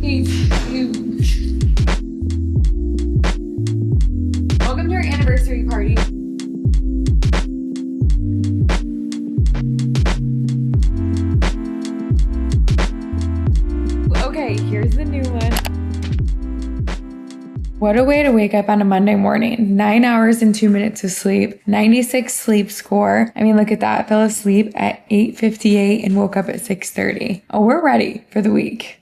Welcome to our anniversary party. Okay, here's the new one. What a way to wake up on a Monday morning. 9 hours and 2 minutes of sleep, 96 sleep score. I mean, look at that. Fell asleep at 8:58 and woke up at 6:30. Oh, we're ready for the week.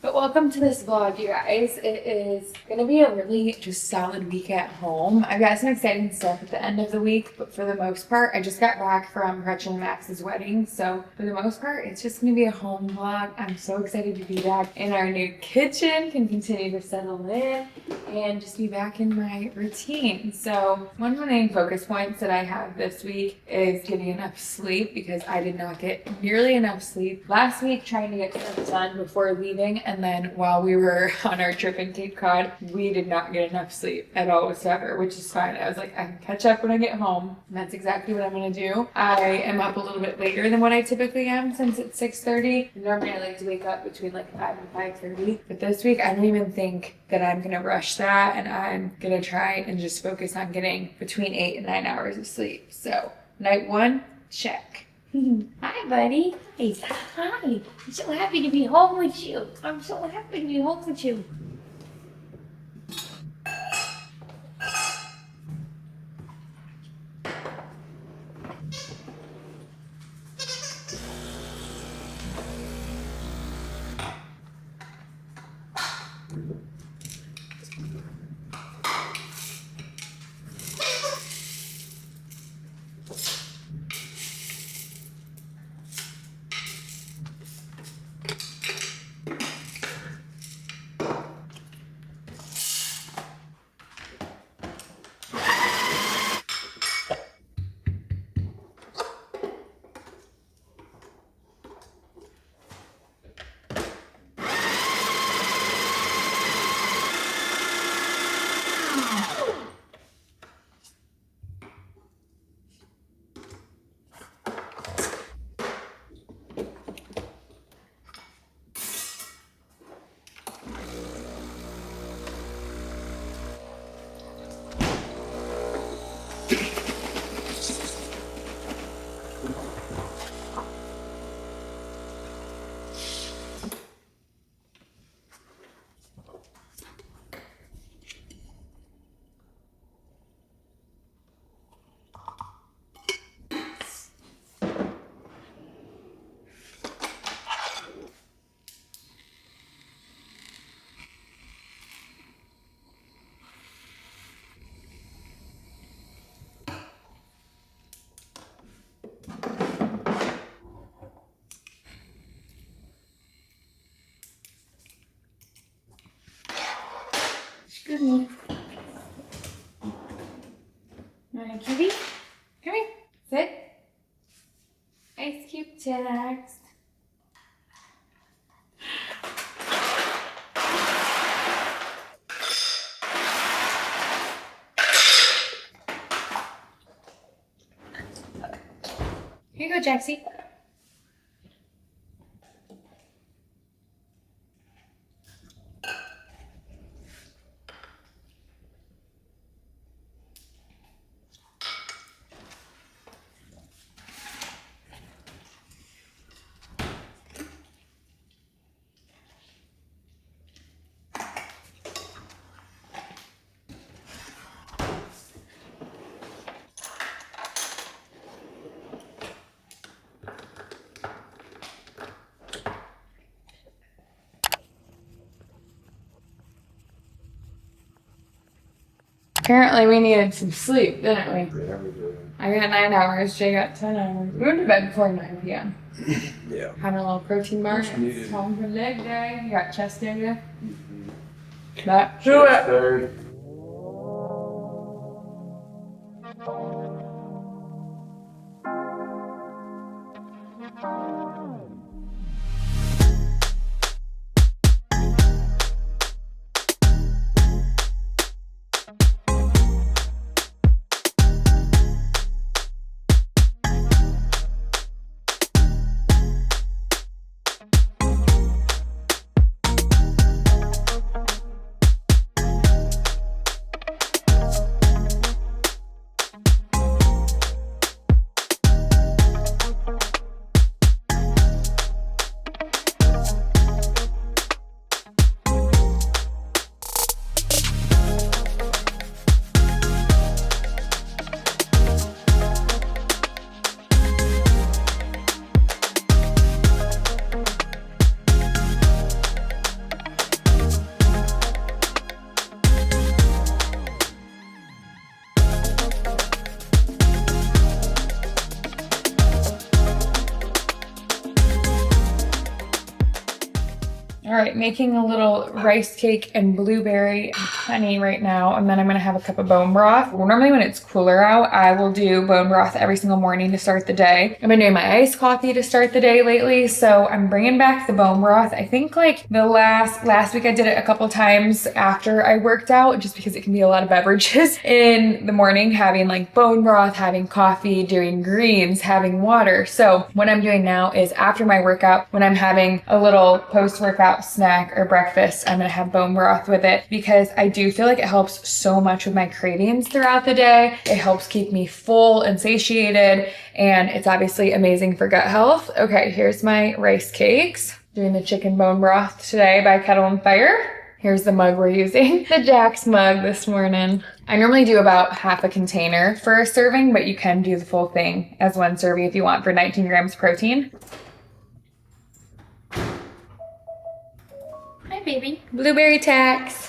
But welcome to this vlog, you guys. It is gonna be a really just solid week at home. I've got some exciting stuff at the end of the week, but for the most part, I just got back from Gretchen and Max's wedding. So for the most part, it's just gonna be a home vlog. I'm so excited to be back in our new kitchen, can continue to settle in and just be back in my routine. So one of the main focus points that I have this week is getting enough sleep, because I did not get nearly enough sleep last week trying to get stuff done before leaving. And then while we were on our trip in Cape Cod, we did not get enough sleep at all whatsoever, which is fine. I was like, I can catch up when I get home. And that's exactly what I'm going to do. I am up a little bit later than what I typically am, since it's 6:30. Normally I like to wake up between like 5 and 5:30. But this week I don't even think that I'm going to rush that. And I'm going to try and just focus on getting between 8 and 9 hours of sleep. So night one, check. Hi, buddy. Hey, hi. I'm so happy to be home with you. I'm so happy to be home with you. Good morning. You want a kitty? Come here. Sit. Ice cube text. Here you go, Jaxie. Apparently we needed some sleep, didn't we? Yeah, we did. I got 9 hours, Jay got 10 hours. We went to bed before 9 p.m. Yeah. Having a little protein bar. Much needed. Home for leg day. You got chest area. Mm-hmm. That do it. Very. All right, making a little rice cake and blueberry honey right now, and then I'm gonna have a cup of bone broth. Well, normally when it's cooler out, I will do bone broth every single morning to start the day. I've been doing my iced coffee to start the day lately, so I'm bringing back the bone broth. I think like the last week I did it a couple times after I worked out, just because it can be a lot of beverages in the morning, having like bone broth, having coffee, doing greens, having water. So what I'm doing now is after my workout, when I'm having a little post-workout snack or breakfast, I'm gonna have bone broth with it, because I do feel like it helps so much with my cravings throughout the day. It helps keep me full and satiated, and it's obviously amazing for gut health. Okay, here's my rice cakes. Doing the chicken bone broth today by Kettle and Fire. Here's the mug we're using, the Jack's mug this morning. I normally do about half a container for a serving, but you can do the full thing as one serving if you want for 19 grams protein. Hi, baby. Blueberry tax.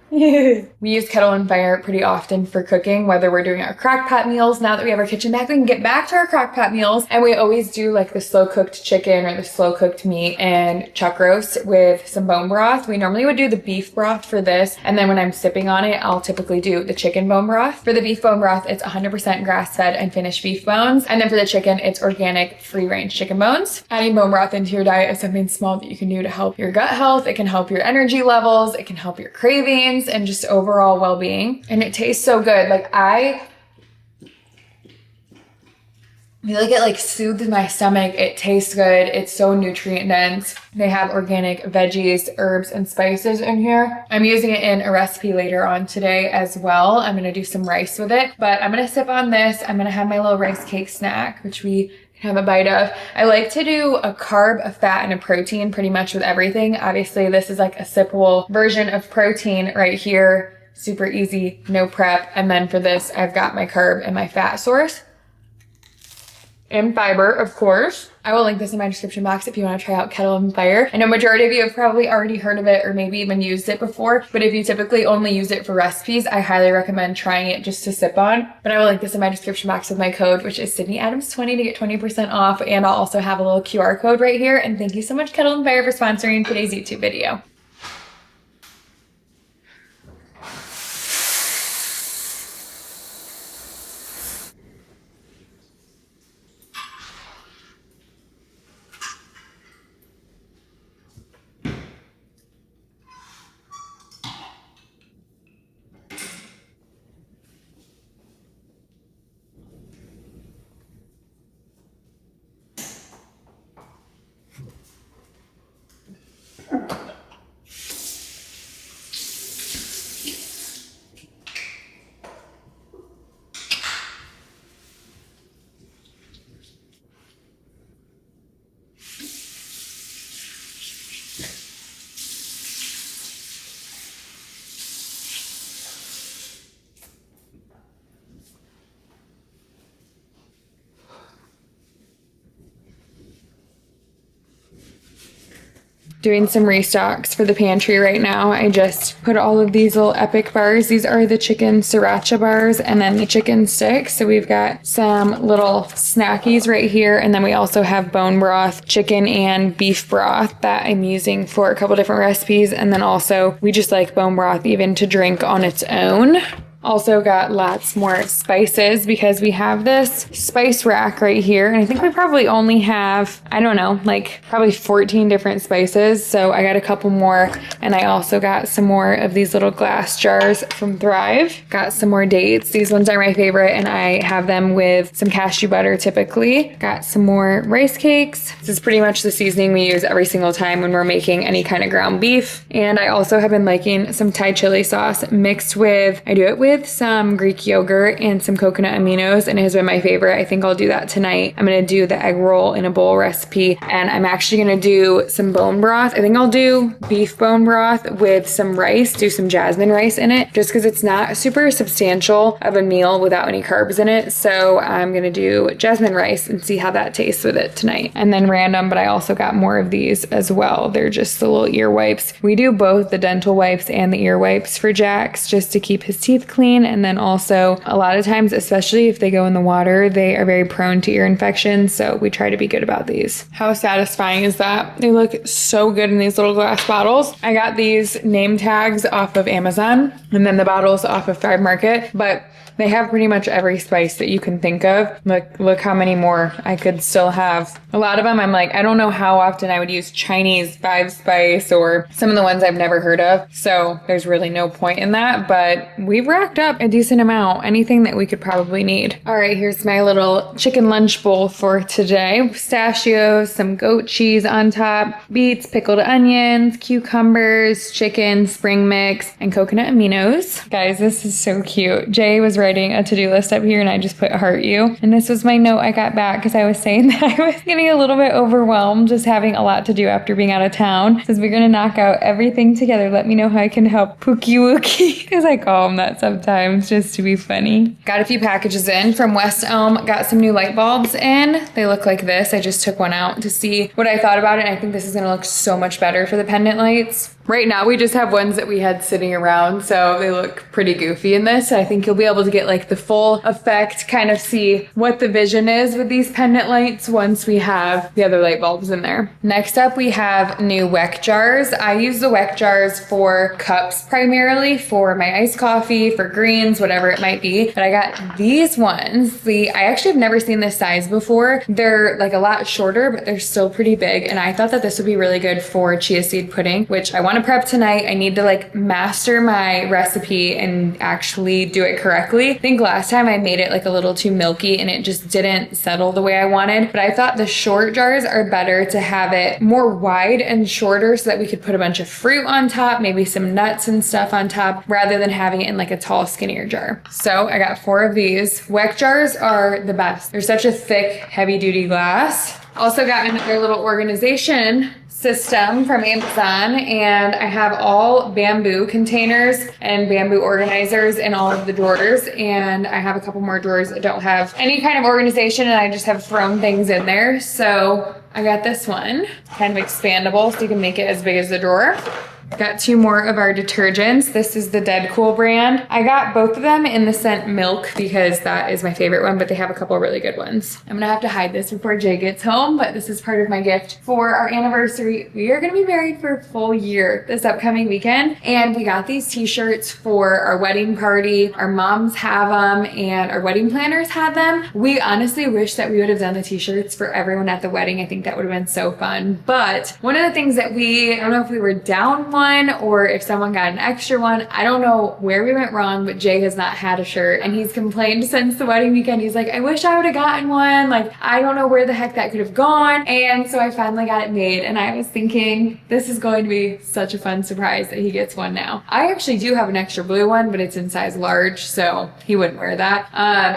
We use Kettle and Fire pretty often for cooking, whether we're doing our crock pot meals. Now that we have our kitchen back, we can get back to our crock pot meals. And we always do like the slow cooked chicken or the slow cooked meat and chuck roast with some bone broth. We normally would do the beef broth for this. And then when I'm sipping on it, I'll typically do the chicken bone broth. For the beef bone broth, it's 100% grass fed and finished beef bones. And then for the chicken, it's organic free range chicken bones. Adding bone broth into your diet is something small that you can do to help your gut health. It can help your energy levels. It can help your cravings and just overall well-being. And it tastes so good. Like I feel like it like soothes my stomach. It tastes good. It's so nutrient dense. They have organic veggies, herbs, and spices in here. I'm using it in a recipe later on today as well. I'm gonna do some rice with it, but I'm gonna sip on this. I'm gonna have my little rice cake snack, which we have a bite of. I like to do a carb, a fat, and a protein pretty much with everything. Obviously, this is like a sippable version of protein right here. Super easy, no prep. And then for this, I've got my carb and my fat source. And fiber, of course. I will link this in my description box if you want to try out Kettle and Fire. I know majority of you have probably already heard of it or maybe even used it before, but if you typically only use it for recipes, I highly recommend trying it just to sip on. But I will link this in my description box with my code, which is SydneyAdams20 to get 20% off. And I'll also have a little QR code right here. And thank you so much, Kettle and Fire, for sponsoring today's YouTube video. doing some restocks for the pantry right now. I just put all of these little epic bars. These are the chicken sriracha bars and then the chicken sticks. So we've got some little snackies right here. And then we also have bone broth, chicken and beef broth that I'm using for a couple different recipes. And then also we just like bone broth even to drink on its own. Also got lots more spices because we have this spice rack right here. And I think we probably only have, I don't know, like probably 14 different spices. So I got a couple more. And I also got some more of these little glass jars from Thrive. Got some more dates. These ones are my favorite and I have them with some cashew butter typically. Got some more rice cakes. This is pretty much the seasoning we use every single time when we're making any kind of ground beef. And I also have been liking some Thai chili sauce mixed with, I do it with some Greek yogurt and some coconut aminos, and it has been my favorite. I think I'll do that tonight. I'm gonna do the egg roll in a bowl recipe, and I'm actually gonna do some bone broth. I think I'll do beef bone broth with some rice, do some jasmine rice in it, just because it's not super substantial of a meal without any carbs in it. So I'm gonna do jasmine rice and see how that tastes with it tonight. And then random, but I also got more of these as well. They're just the little ear wipes. We do both the dental wipes and the ear wipes for Jax just to keep his teeth clean. And then also a lot of times, especially if they go in the water, they are very prone to ear infections. So we try to be good about these. How satisfying is that? They look so good in these little glass bottles. I got these name tags off of Amazon and then the bottles off of Thrive Market, but they have pretty much every spice that you can think of. Look how many more I could still have. A lot of them, I'm like, I don't know how often I would use Chinese 5-spice or some of the ones I've never heard of. So there's really no point in that, but we've racked up a decent amount, anything that we could probably need. All right, here's my little chicken lunch bowl for today. Pistachios, some goat cheese on top, beets, pickled onions, cucumbers, chicken, spring mix, and coconut aminos. Guys, this is so cute. Jay was writing a to-do list up here and I just put heart you. And this was my note I got back because I was saying that I was getting a little bit overwhelmed just having a lot to do after being out of town. It says we're gonna knock out everything together. Let me know how I can help Pookie Wookie because I call him that sometimes just to be funny. Got a few packages in from West Elm. Got some new light bulbs in. They look like this. I just took one out to see what I thought about it. And I think this is gonna look so much better for the pendant lights. Right now we just have ones that we had sitting around, so they look pretty goofy in this. I think you'll be able to get like the full effect, kind of see what the vision is with these pendant lights once we have the other light bulbs in there. Next up we have new Weck jars. I use the Weck jars for cups primarily, for my iced coffee, for greens, whatever it might be. But I got these ones. I actually have never seen this size before. They're like a lot shorter, but they're still pretty big. And I thought that this would be really good for chia seed pudding, which I want to prep tonight. I need to like master my recipe and actually do it correctly. I think last time I made it like a little too milky and it just didn't settle the way I wanted. But I thought the short jars are better to have it more wide and shorter so that we could put a bunch of fruit on top, maybe some nuts and stuff on top, rather than having it in like a tall, skinnier jar. So I got 4 of these. Weck jars are the best. They're such a thick, heavy duty glass. Also got another little organization system from Amazon, and I have all bamboo containers and bamboo organizers in all of the drawers, and I have a couple more drawers that don't have any kind of organization and I just have thrown things in there. So I got this one, kind of expandable so you can make it as big as the drawer. Got 2 more of our detergents. This is the Dead Cool brand. I got both of them in the scent Milk because that is my favorite one, but they have a couple really good ones. I'm gonna have to hide this before Jay gets home, but this is part of my gift for our anniversary. We are gonna be married for a full year this upcoming weekend, and we got these t-shirts for our wedding party. Our moms have them and our wedding planners had them. We honestly wish that we would have done the t-shirts for everyone at the wedding. I think that would have been so fun. But one of the things that I don't know if we were down one or if someone got an extra one. I don't know where we went wrong, but Jay has not had a shirt and he's complained since the wedding weekend. He's like, I wish I would have gotten one. Like, I don't know where the heck that could have gone. And so I finally got it made, and I was thinking this is going to be such a fun surprise that he gets one now. I actually do have an extra blue one, but it's in size large, so he wouldn't wear that.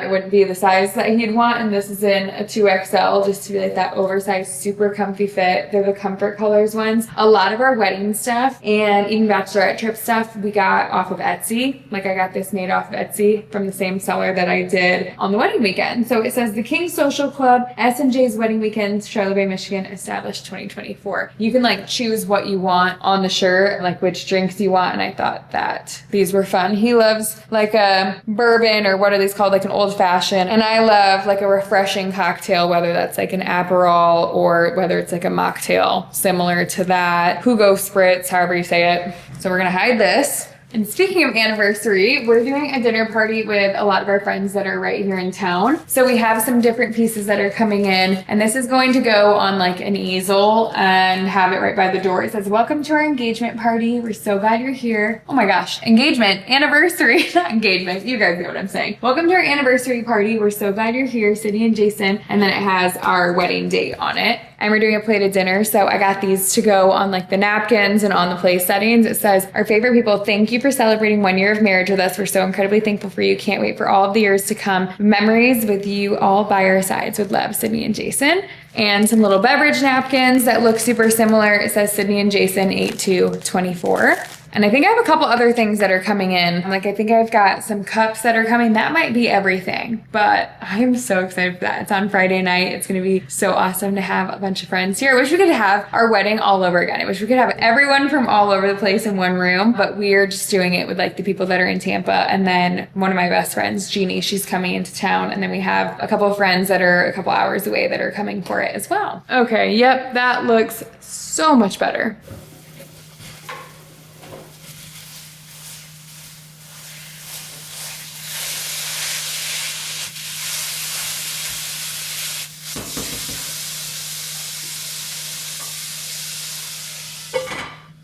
It wouldn't be the size that he'd want, and this is in a 2XL just to be like that oversized, super comfy fit. They're the Comfort Colors ones. A lot of our wedding stuff and even bachelorette trip stuff we got off of Etsy. Like I got this made off of Etsy from the same seller that I did on the wedding weekend. So it says the King Social Club, S&J's Wedding Weekends, Charlotte Bay, Michigan, established 2024. You can like choose what you want on the shirt, like which drinks you want. And I thought that these were fun. He loves like a bourbon, or what are these called? Like an old fashioned. And I love like a refreshing cocktail, whether that's like an Aperol or whether it's like a mocktail similar to that. Hugo Spritz, however you say it. So we're gonna hide this. And speaking of anniversary, we're doing a dinner party with a lot of our friends that are right here in town. So we have some different pieces that are coming in, and this is going to go on like an easel and have it right by the door. It says, welcome to our engagement party. We're so glad you're here. Oh my gosh, engagement, anniversary, not engagement. You guys know what I'm saying. Welcome to our anniversary party. We're so glad you're here, Sydney and Jason. And then it has our wedding date on it. And we're doing a plated dinner, so I got these to go on like the napkins and on the place settings. It says, our favorite people, thank you for celebrating 1 year of marriage with us. We're so incredibly thankful for you. Can't wait for all of the years to come. Memories with you all by our sides. With love, Sydney and Jason. And some little beverage napkins that look super similar. It says Sydney and Jason 8/2/24. And I think I have a couple other things that are coming in. Like I think I've got some cups that are coming. That might be everything, but I am so excited for that. It's on Friday night. It's going to be so awesome to have a bunch of friends here. I wish we could have our wedding all over again. I wish we could have everyone from all over the place in one room, but we're just doing it with like the people that are in Tampa. And then one of my best friends, Jeannie, she's coming into town. And then we have a couple of friends that are a couple hours away that are coming for it as well. Okay. Yep. That looks so much better.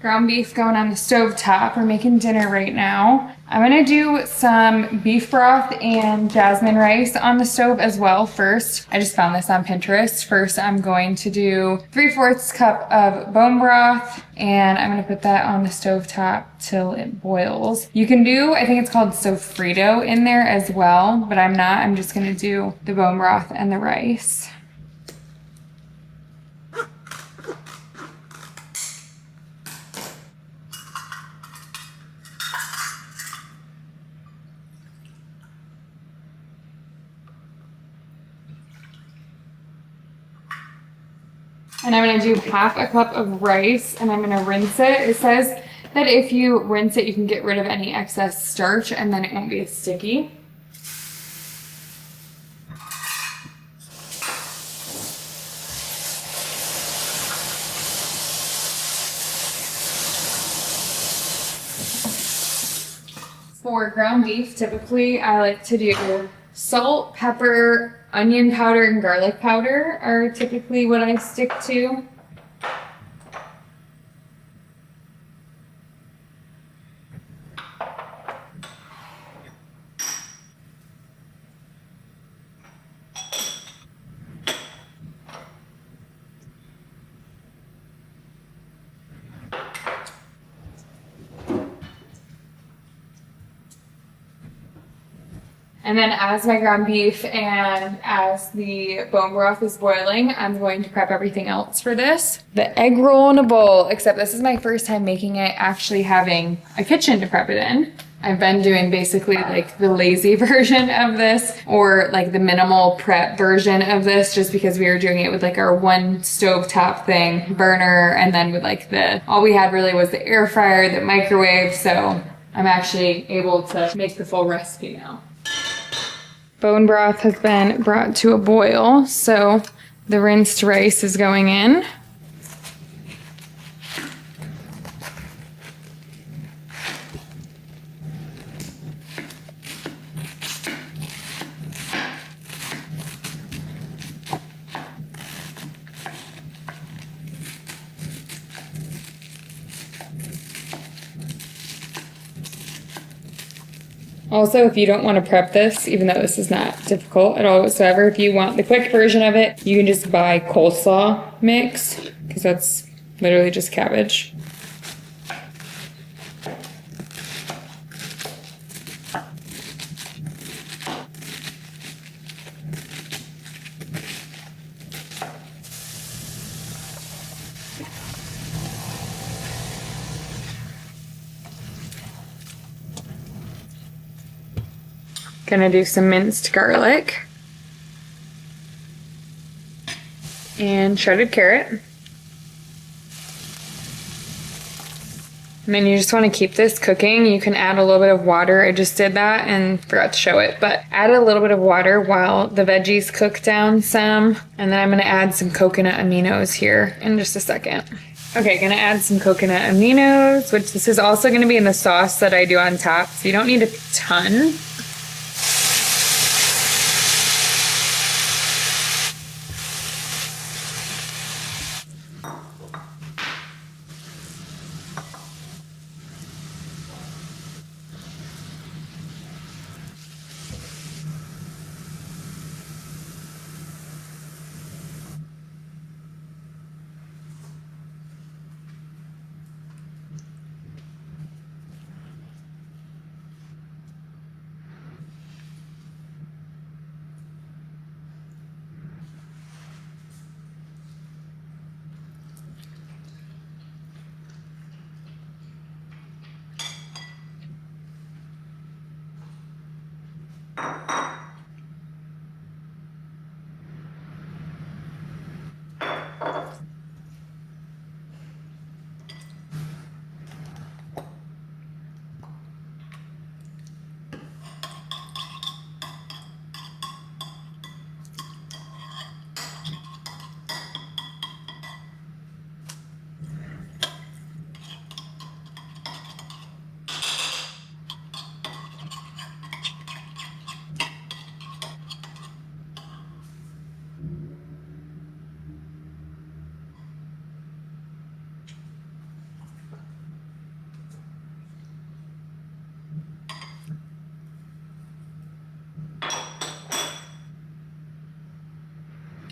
Ground beef going on the stove top. We're making dinner right now. I'm gonna do some beef broth and jasmine rice on the stove as well first. I just found this on Pinterest. First, I'm going to do 3/4 cup of bone broth, and I'm gonna put that on the stove top till it boils. You can do, I think it's called sofrito in there as well, but I'm not. I'm just gonna do the bone broth and the rice. And I'm gonna do 1/2 cup of rice, and I'm gonna rinse it. It says that if you rinse it, you can get rid of any excess starch and then it won't be as sticky. For ground beef, typically I like to do salt, pepper, onion powder, and garlic powder are typically what I stick to. And then as my ground beef and as the bone broth is boiling, I'm going to prep everything else for this. The egg roll in a bowl, except this is my first time making it, actually having a kitchen to prep it in. I've been doing basically like the lazy version of this, or like the minimal prep version of this, just because we were doing it with like our one stove top thing, burner, and then with like all we had really was the air fryer, the microwave. So I'm actually able to make the full recipe now. Bone broth has been brought to a boil, so the rinsed rice is going in. Also, if you don't want to prep this, even though this is not difficult at all whatsoever, if you want the quick version of it, you can just buy coleslaw mix, because that's literally just cabbage. Gonna do some minced garlic and shredded carrot. And then you just want to keep this cooking. You can add a little bit of water. I just did that and forgot to show it, but add a little bit of water while the veggies cook down some. And then I'm going to add some coconut aminos here in just a second. Okay, gonna add some coconut aminos, which this is also gonna be in the sauce that I do on top, so you don't need a ton.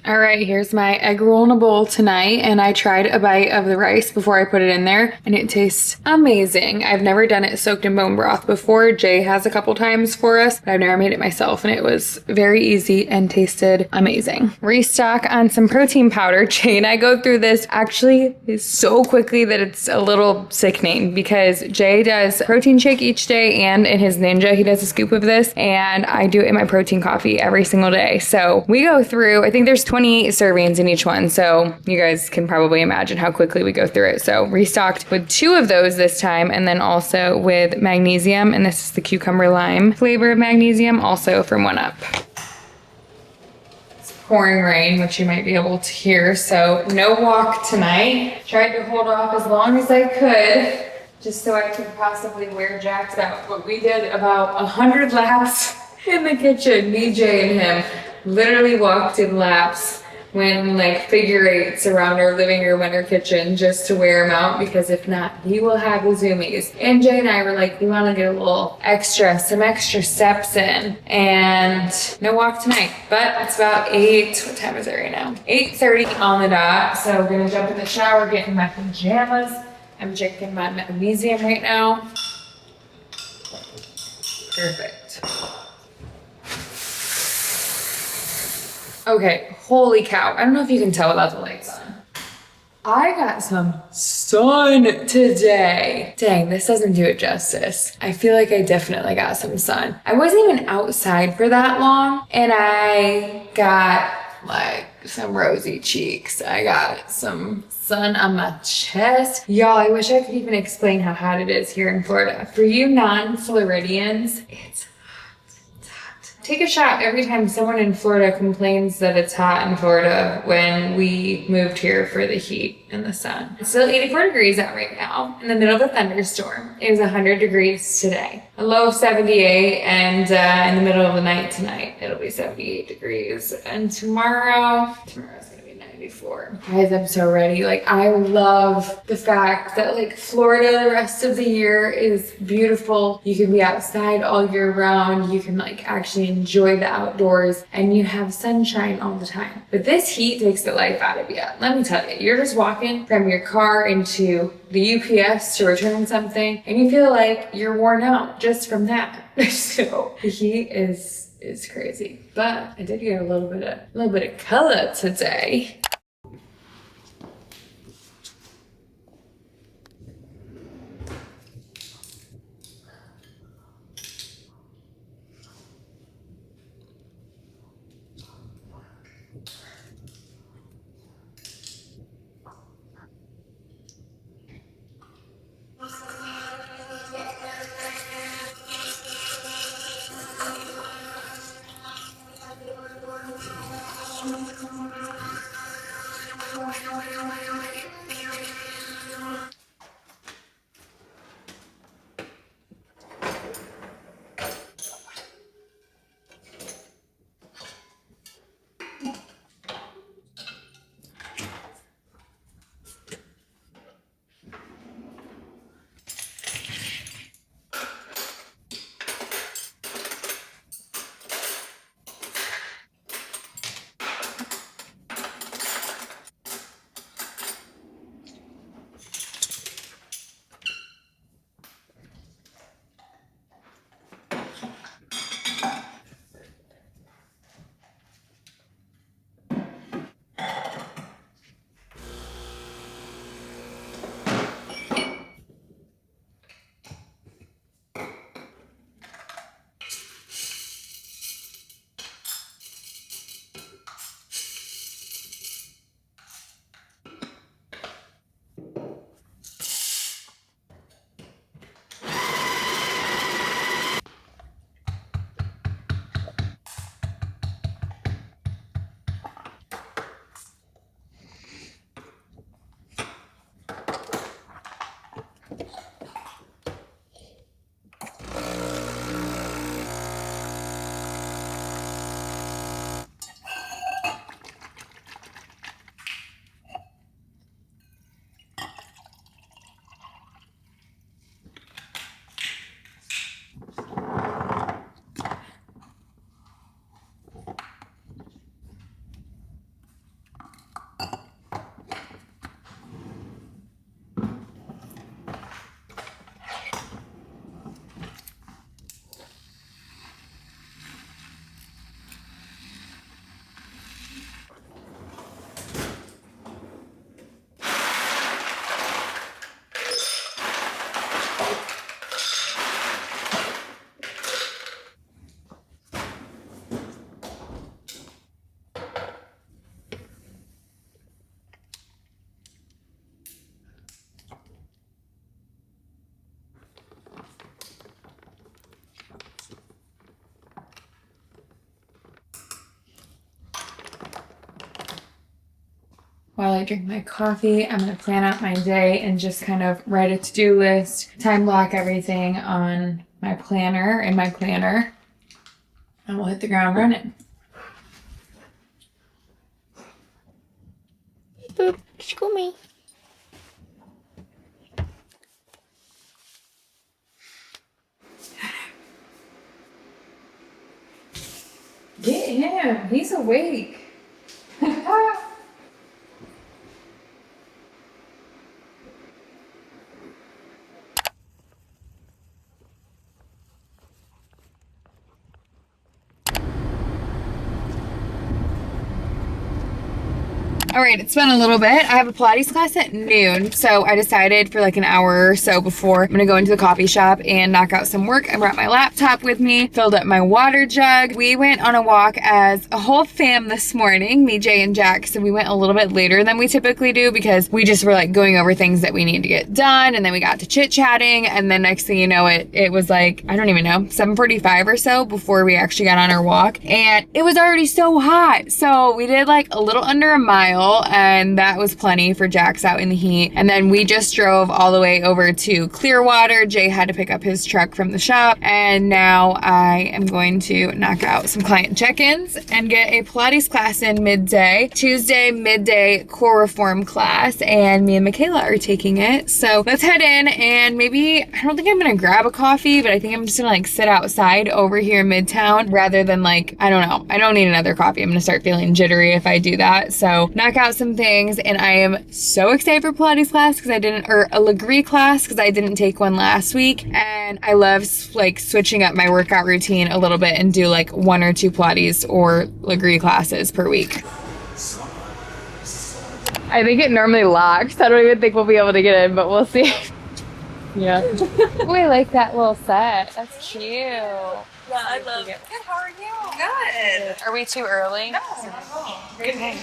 All right, here's my egg roll in a bowl tonight, and I tried a bite of the rice before I put it in there, and it tastes amazing. I've never done it soaked in bone broth before. Jay has a couple times for us, but I've never made it myself, and it was very easy and tasted amazing. Restock on some protein powder. Jay and I go through this actually so quickly that it's a little sickening, because Jay does protein shake each day, and in his Ninja, he does a scoop of this, and I do it in my protein coffee every single day. So we go through, I think there's 28 servings in each one, so you guys can probably imagine how quickly we go through it. So restocked with 2 of those this time, and then also with magnesium, and this is the cucumber lime flavor of magnesium, also from 1UP. It's pouring rain, which you might be able to hear, so no walk tonight. Tried to hold off as long as I could, just so I could possibly wear Jax out, but we did about 100 laps in the kitchen, me, Jay, and him. Literally walked in laps, went in like figure eights around our living room and our kitchen just to wear him out, because if not, he will have the zoomies. And Jay and I were like, we want to get a little extra, some extra steps in, and no walk tonight. But it's about 8, what time is it right now? 8:30 on the dot. So we're gonna jump in the shower, get in my pajamas. I'm drinking my magnesium right now. Perfect. Okay, holy cow. I don't know if you can tell without the lights on. I got some sun today. Dang, this doesn't do it justice. I feel like I definitely got some sun. I wasn't even outside for that long, and I got like some rosy cheeks. I got some sun on my chest. Y'all, I wish I could even explain how hot it is here in Florida. For you non-Floridians, it's take a shot every time someone in Florida complains that it's hot in Florida when we moved here for the heat and the sun. It's still 84 degrees out right now in the middle of a thunderstorm. It was 100 degrees today. A low of 78, and in the middle of the night tonight, it'll be 78 degrees. And tomorrow's gonna be 94. Guys, I'm so ready. Like, I love the fact that like Florida the rest of the year is beautiful. You can be outside all year round. You can like actually enjoy the outdoors, and you have sunshine all the time. But this heat takes the life out of you. Let me tell you, you're just walking from your car into the UPS to return something, and you feel like you're worn out just from that. So the heat is crazy. But I did get a little bit of color today. While I drink my coffee, I'm going to plan out my day and just kind of write a to-do list, time block everything on my planner, and we'll hit the ground running. Boop, school me. Get him. He's awake. All right, it's been a little bit. I have a Pilates class at noon, so I decided for like an hour or so before I'm gonna go into the coffee shop and knock out some work. I brought my laptop with me, filled up my water jug. We went on a walk as a whole fam this morning, me, Jay, and Jack, so we went a little bit later than we typically do because we just were like going over things that we need to get done, and then we got to chit-chatting, and then next thing you know, it was like, I don't even know, 7:45 or so before we actually got on our walk, and it was already so hot. So we did like a little under a mile, and that was plenty for Jack's out in the heat. And then we just drove all the way over to Clearwater. Jay had to pick up his truck from the shop, and now I am going to knock out some client check-ins and get a Pilates class in midday. Tuesday midday core reform class, and me and Michaela are taking it. So let's head in, and maybe, I don't think I'm gonna grab a coffee, but I think I'm just gonna like sit outside over here in Midtown rather than like, I don't know, I don't need another coffee. I'm gonna start feeling jittery if I do that. So knock out some things, and I am so excited for Pilates class because or a lagree class because I didn't take one last week, and I love like switching up my workout routine a little bit and do like 1 or 2 Pilates or lagree classes per week. I think it normally locks. I don't even think we'll be able to get in, but we'll see. Yeah. Oh, I like that little set. That's cute. Yeah, I love it. Good, how are you? Good. Are we too early? No. Okay.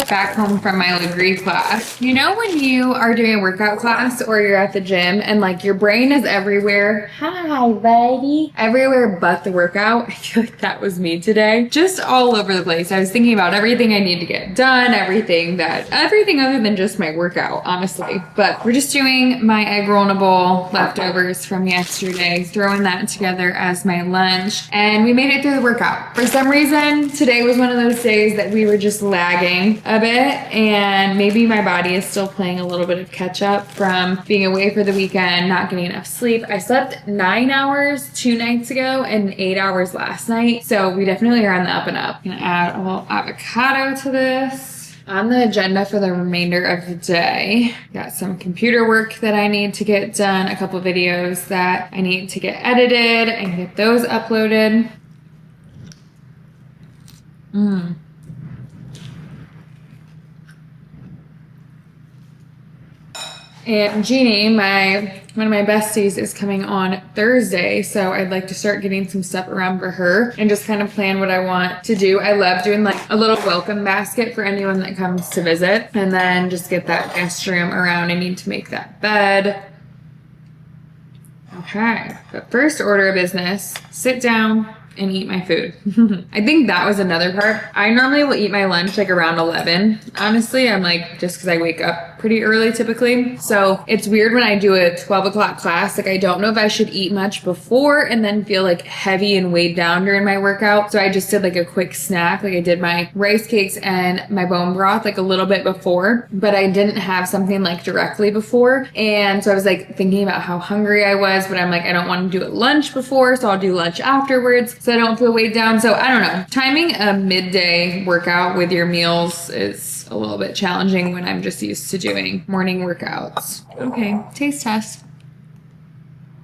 Back home from my lagree class. You know when you are doing a workout class or you're at the gym and like your brain is everywhere? Hi, buddy. Everywhere but the workout. I feel like that was me today. Just all over the place. I was thinking about everything I need to get done, everything other than just my workout, honestly. But we're just doing my egg roll in a bowl, leftovers from yesterday, throwing that together as my lunch. And we made it through the workout. For some reason, today was one of those days that we were just lagging a bit, and maybe my body is still playing a little bit of catch up from being away for the weekend, not getting enough sleep. I slept 9 hours 2 nights ago and 8 hours last night, so we definitely are on the up and up. I'm gonna add a little avocado to this. On the agenda for the remainder of the day, got some computer work that I need to get done, a couple videos that I need to get edited and get those uploaded. And Jeannie, one of my besties, is coming on Thursday, so I'd like to start getting some stuff around for her and just kind of plan what I want to do. I love doing like a little welcome basket for anyone that comes to visit, and then just get that guest room around. I need to make that bed. Okay, but first order of business, sit down and eat my food. I think that was another part. I normally will eat my lunch like around 11. Honestly, I'm like, just because I wake up pretty early typically. So it's weird when I do a 12 o'clock class. Like I don't know if I should eat much before and then feel like heavy and weighed down during my workout. So I just did like a quick snack. Like I did my rice cakes and my bone broth like a little bit before, but I didn't have something like directly before. And so I was like thinking about how hungry I was, but I'm like, I don't want to do it lunch before, so I'll do lunch afterwards so I don't feel weighed down. So I don't know. Timing a midday workout with your meals is a little bit challenging when I'm just used to doing morning workouts. Okay, taste test.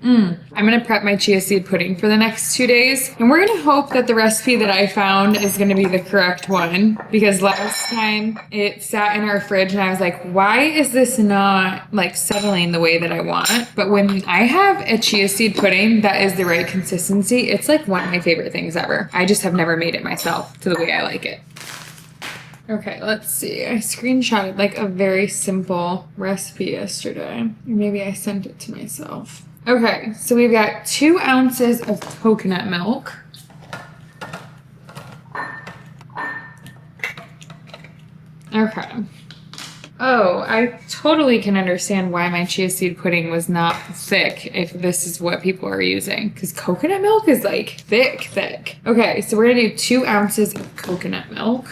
I'm gonna prep my chia seed pudding for the next 2 days, and we're gonna hope that the recipe that I found is gonna be the correct one, because last time it sat in our fridge and I was like, why is this not like settling the way that I want? But when I have a chia seed pudding that is the right consistency, it's like one of my favorite things ever. I just have never made it myself to the way I like it. Okay, let's see. I screenshotted like a very simple recipe yesterday. Or maybe I sent it to myself. Okay, so we've got 2 ounces of coconut milk. Okay. Oh, I totally can understand why my chia seed pudding was not thick if this is what people are using. Because coconut milk is like thick. Okay, so we're gonna do 2 ounces of coconut milk.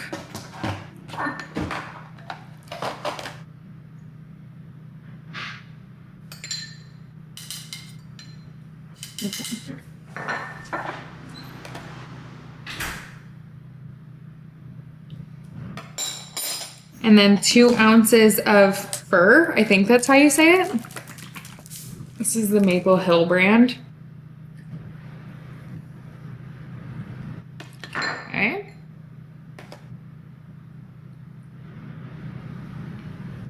And then 2 ounces of fir. I think that's how you say it. This is the Maple Hill brand. Okay.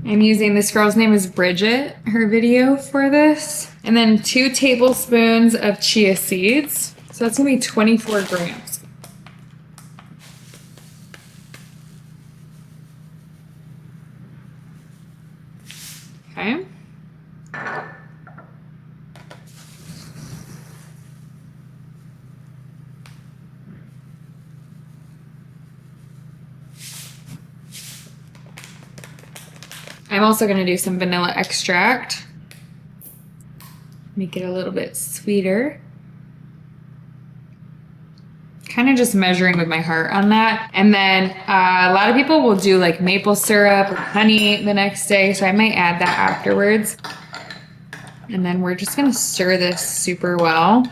I'm using, this girl's name is Bridget, her video for this. And then 2 tablespoons of chia seeds. So that's gonna be 24 grams. Okay. I'm also going to do some vanilla extract. Make it a little bit sweeter. Kind of just measuring with my heart on that. And then a lot of people will do like maple syrup or honey the next day, so I might add that afterwards. And then we're just going to stir this super well.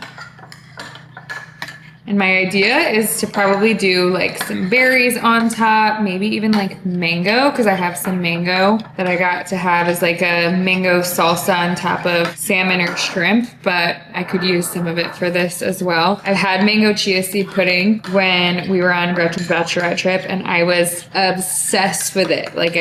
And my idea is to probably do like some berries on top, maybe even like mango, because I have some mango that I got to have as like a mango salsa on top of salmon or shrimp, but I could use some of it for this as well. I've had mango chia seed pudding when we were on Gretchen's bachelorette trip, and I was obsessed with it. Like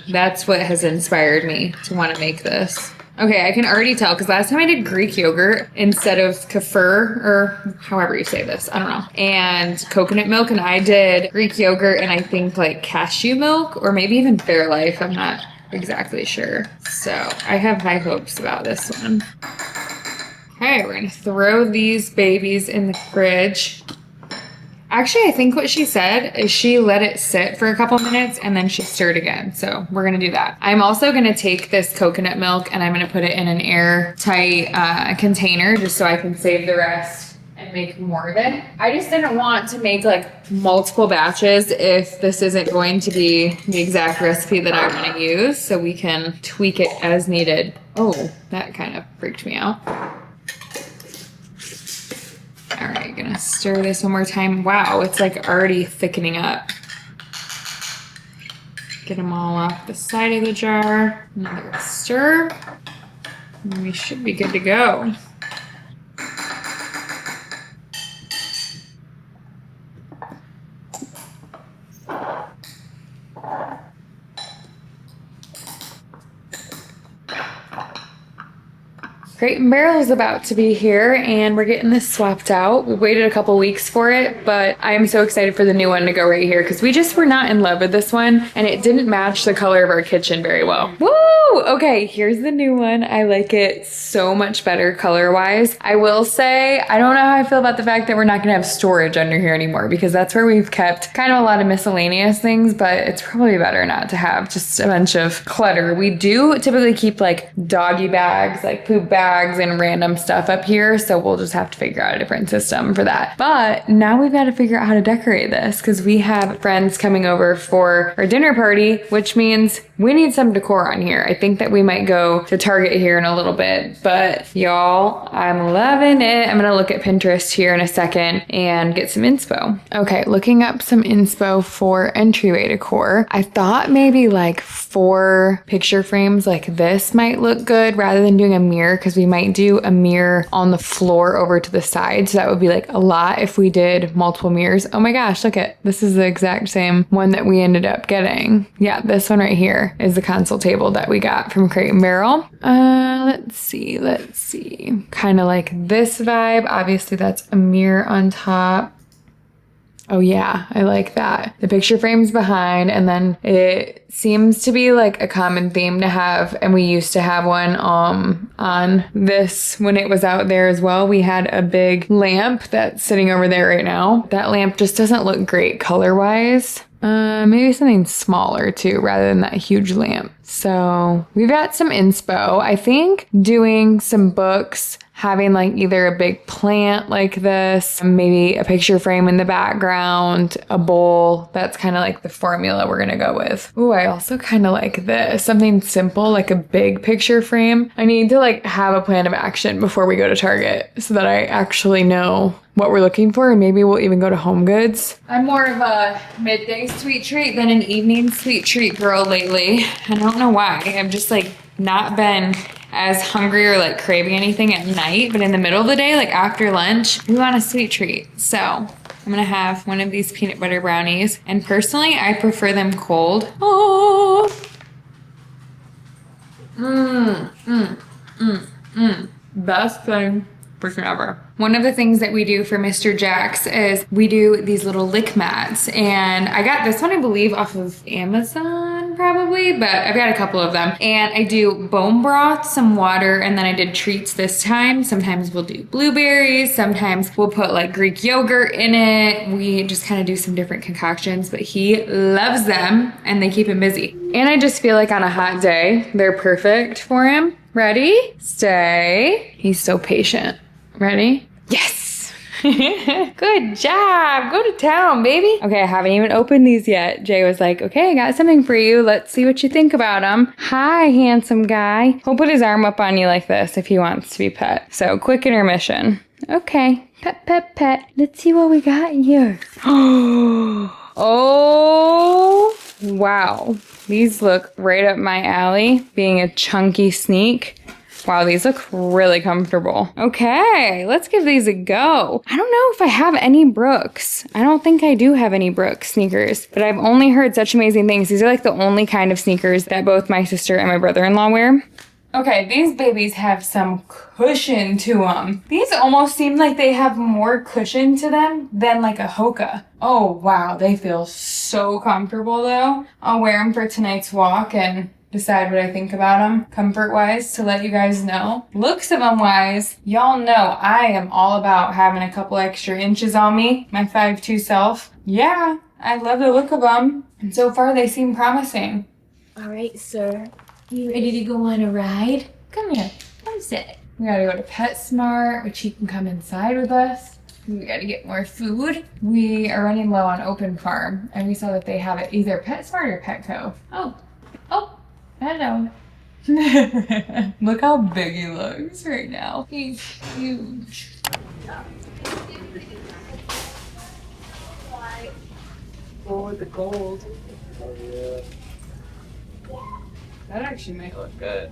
that's what has inspired me to want to make this. Okay, I can already tell because last time I did Greek yogurt instead of kefir, or however you say this, I don't know, and coconut milk, and I did Greek yogurt and I think like cashew milk or maybe even Fairlife. I'm not exactly sure. So I have high hopes about this one. Okay, we're gonna throw these babies in the fridge. Actually, I think what she said is she let it sit for a couple minutes and then she stirred again. So we're going to do that. I'm also going to take this coconut milk and I'm going to put it in an airtight container just so I can save the rest and make more of it. I just didn't want to make like multiple batches if this isn't going to be the exact recipe that I want to use, so we can tweak it as needed. Oh, that kind of freaked me out. All right, gonna stir this one more time. Wow, it's like already thickening up. Get them all off the side of the jar. Another stir. And we should be good to go. Crate and Barrel is about to be here and we're getting this swapped out. We waited a couple weeks for it, but I am so excited for the new one to go right here because we just were not in love with this one and it didn't match the color of our kitchen very well. Woo! Okay, here's the new one. I like it so much better color-wise. I will say, I don't know how I feel about the fact that we're not gonna have storage under here anymore because that's where we've kept kind of a lot of miscellaneous things, but it's probably better not to have just a bunch of clutter. We do typically keep like doggy bags, like poop bags, and random stuff up here, so we'll just have to figure out a different system for that. But now we've got to figure out how to decorate this because we have friends coming over for our dinner party, which means we need some decor on here. I think that we might go to Target here in a little bit, but y'all, I'm loving it. I'm gonna look at Pinterest here in a second and get some inspo. Okay, looking up some inspo for entryway decor. I thought maybe like 4 picture frames like this might look good rather than doing a mirror, because we might do a mirror on the floor over to the side. So that would be like a lot if we did multiple mirrors. Oh my gosh, look at this is the exact same one that we ended up getting. Yeah, this one right here is the console table that we got from Crate and Barrel. Let's see. Kind of like this vibe. Obviously that's a mirror on top. Oh yeah, I like that. The picture frame's behind, and then it seems to be like a common theme to have, and we used to have one on this when it was out there as well. We had a big lamp that's sitting over there right now. That lamp just doesn't look great color-wise. Maybe something smaller too, rather than that huge lamp. So we've got some inspo. I think doing some books, having like either a big plant like this, maybe a picture frame in the background, a bowl. That's kind of like the formula we're gonna go with. Ooh, I also kind of like this. Something simple, like a big picture frame. I need to like have a plan of action before we go to Target so that I actually know what we're looking for, and maybe we'll even go to Home Goods. I'm more of a midday sweet treat than an evening sweet treat girl lately. I don't know why. I've just like not been as hungry or like craving anything at night, but in the middle of the day, like after lunch, we want a sweet treat. So I'm gonna have one of these peanut butter brownies, and personally, I prefer them cold. Oh, best thing freaking ever. One of the things that we do for Mr. Jack's is we do these little lick mats, and I got this one, I believe, off of Amazon probably, but I've got a couple of them. And I do bone broth, some water, and then I did treats this time. Sometimes we'll do blueberries, sometimes we'll put like Greek yogurt in it. We just kind of do some different concoctions, but he loves them and they keep him busy. And I just feel like on a hot day, they're perfect for him. Ready? Stay. He's so patient. Ready? Yes! Good job! Go to town, baby! Okay, I haven't even opened these yet. Jay was like, okay, I got something for you. Let's see what you think about them. Hi, handsome guy. He'll put his arm up on you like this if he wants to be pet. So, quick intermission. Okay, pet, pet, pet. Let's see what we got here. Oh, wow. These look right up my alley, being a chunky sneak. Wow, these look really comfortable. Okay, let's give these a go. I don't know if I have any Brooks. I don't think I do have any Brooks sneakers, but I've only heard such amazing things. These are like the only kind of sneakers that both my sister and my brother-in-law wear. Okay, these babies have some cushion to them. These almost seem like they have more cushion to them than like a Hoka. Oh wow, they feel so comfortable though. I'll wear them for tonight's walk and decide what I think about them comfort-wise to let you guys know. Looks of them wise, y'all know I am all about having a couple extra inches on me, my 5'2" self. Yeah, I love the look of them. And so far they seem promising. All right, sir. You ready to go on a ride? Come here. Come sit. We gotta go to PetSmart, which he can come inside with us. We gotta get more food. We are running low on Open Farm, and we saw that they have it either PetSmart or Petco. Oh, hello. Look how big he looks right now. He's huge. Oh, with the gold. Oh, yeah. That actually might look good.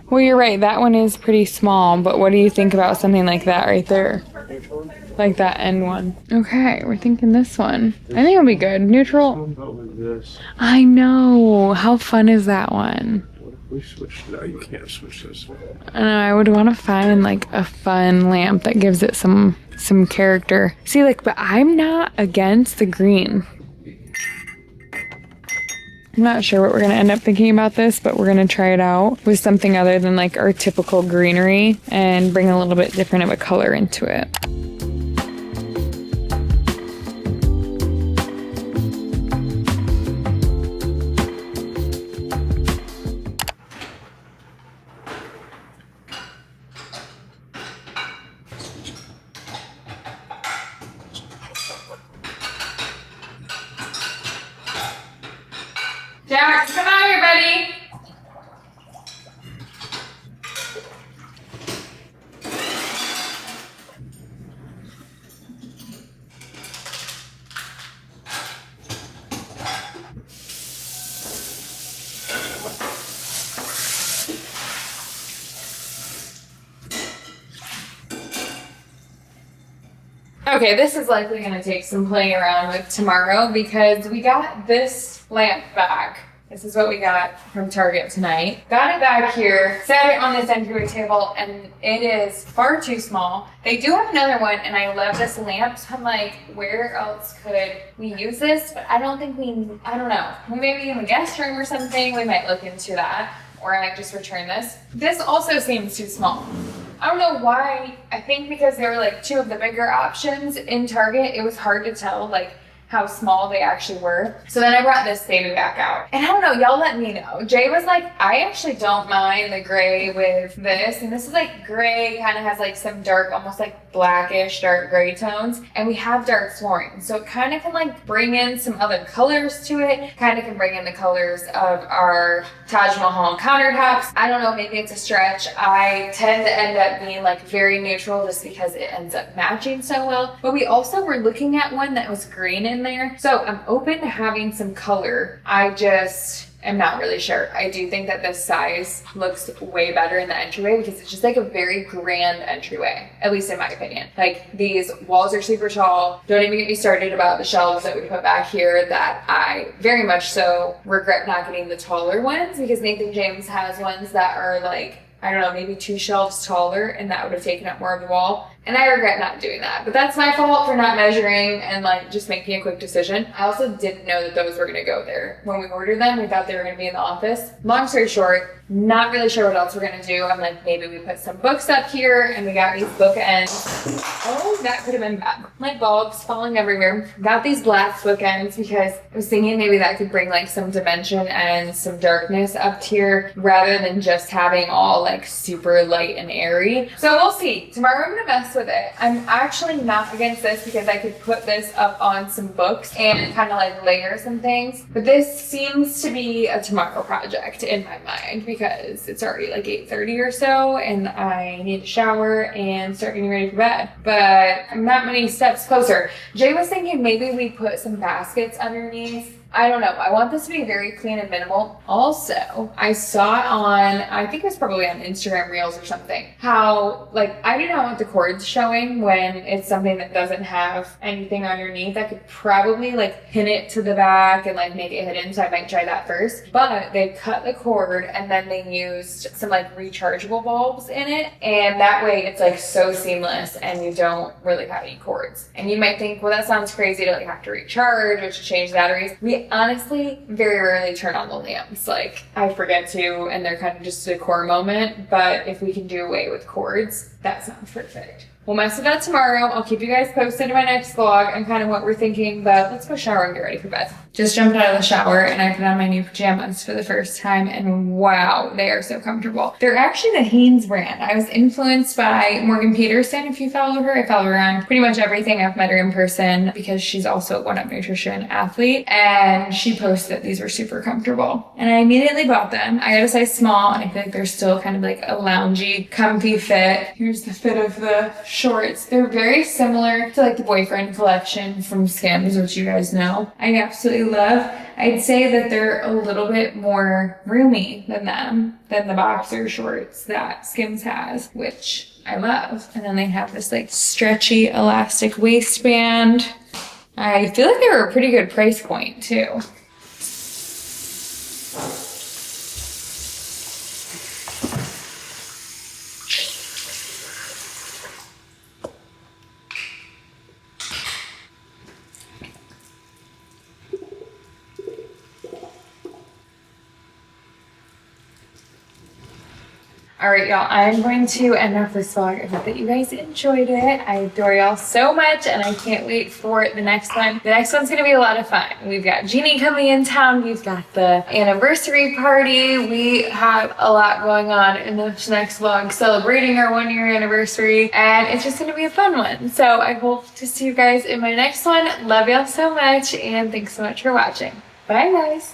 Well, you're right. That one is pretty small, but what do you think about something like that right there? Neutral? Like that end one. Okay, we're thinking this one. I think it'll be good. Neutral. What was this? I know. How fun is that one? What if we switched? No, you can't switch this one. I don't know. I would want to find like a fun lamp that gives it some character. See, like, but I'm not against the green. I'm not sure what we're going to end up thinking about this, but we're going to try it out with something other than like our typical greenery and bring a little bit different of a color into it. Jax, come out here, buddy. Okay, this is likely going to take some playing around with tomorrow because we got this lamp back. This is what we got from Target tonight. Got it back here, set it on this entryway table, and it is far too small. They do have another one, and I love this lamp, so I'm like, where else could we use this? But I don't know. Maybe in the guest room or something, we might look into that. Or I might just return this. This also seems too small. I don't know why. I think because they were like two of the bigger options in Target, it was hard to tell like how small they actually were. So then I brought this baby back out. And I don't know, y'all let me know. Jay was like, I actually don't mind the gray with this. And this is like gray, kind of has like some dark, almost like blackish dark gray tones. And we have dark flooring. So it kind of can like bring in some other colors to it. Kind of can bring in the colors of our Taj Mahal countertops. I don't know, maybe it's a stretch. I tend to end up being like very neutral just because it ends up matching so well. But we also were looking at one that was green in there. So I'm open to having some color. I just am not really sure. I do think that this size looks way better in the entryway because it's just like a very grand entryway, at least in my opinion. Like these walls are super tall. Don't even get me started about the shelves that we put back here that I very much so regret not getting the taller ones because Nathan James has ones that are like, I don't know, maybe 2 shelves taller, and that would have taken up more of the wall. And I regret not doing that. But that's my fault for not measuring and like just making a quick decision. I also didn't know that those were gonna go there. When we ordered them, we thought they were gonna be in the office. Long story short, not really sure what else we're gonna do. I'm like, maybe we put some books up here and we got these bookends. Oh, that could have been bad. Like bulbs falling everywhere. Got these glass bookends because I was thinking maybe that could bring like some dimension and some darkness up here rather than just having all like super light and airy. So we'll see. Tomorrow I'm gonna mess with it. I'm actually not against this because I could put this up on some books and kind of like layer some things. But this seems to be a tomorrow project in my mind because it's already like 8:30 or so and I need to shower and start getting ready for bed. But I'm not many steps closer. Jay was thinking maybe we put some baskets underneath I don't know. I want this to be very clean and minimal. Also, I saw it on, I think it was probably on Instagram Reels or something, how like I do not want the cords showing when it's something that doesn't have anything underneath. I could probably like pin it to the back and like make it hidden, so I might try that first. But they cut the cord and then they used some like rechargeable bulbs in it, and that way it's like so seamless and you don't really have any cords. And you might think, well, that sounds crazy to like have to recharge or to change batteries. We honestly very rarely turn on the lamps. Like I forget to, and they're kind of just a decor moment. But if we can do away with cords, that sounds perfect. We'll mess with that tomorrow. I'll keep you guys posted in my next vlog on kind of what we're thinking, but let's go shower and get ready for bed. Just jumped out of the shower and I put on my new pajamas for the first time, and wow, they are so comfortable. They're actually the Hanes brand. I was influenced by Morgan Peterson, if you follow her. I follow her on pretty much everything. I've met her in person because she's also a one-up nutrition athlete, and she posted that these were super comfortable. And I immediately bought them. I got a size small, and I feel like they're still kind of like a loungy, comfy fit. Here's the fit of the shorts. They're very similar to like the boyfriend collection from Skims, which you guys know I absolutely love. I'd say that they're a little bit more roomy than the boxer shorts that Skims has, which I love. And then they have this like stretchy elastic waistband. I feel like they were a pretty good price point too. All right, y'all, I'm going to end off this vlog. I hope that you guys enjoyed it. I adore y'all so much, and I can't wait for the next one. The next one's gonna be a lot of fun. We've got Jeannie coming in town. We've got the anniversary party. We have a lot going on in this next vlog, celebrating our 1-year anniversary, and it's just gonna be a fun one. So I hope to see you guys in my next one. Love y'all so much, and thanks so much for watching. Bye, guys.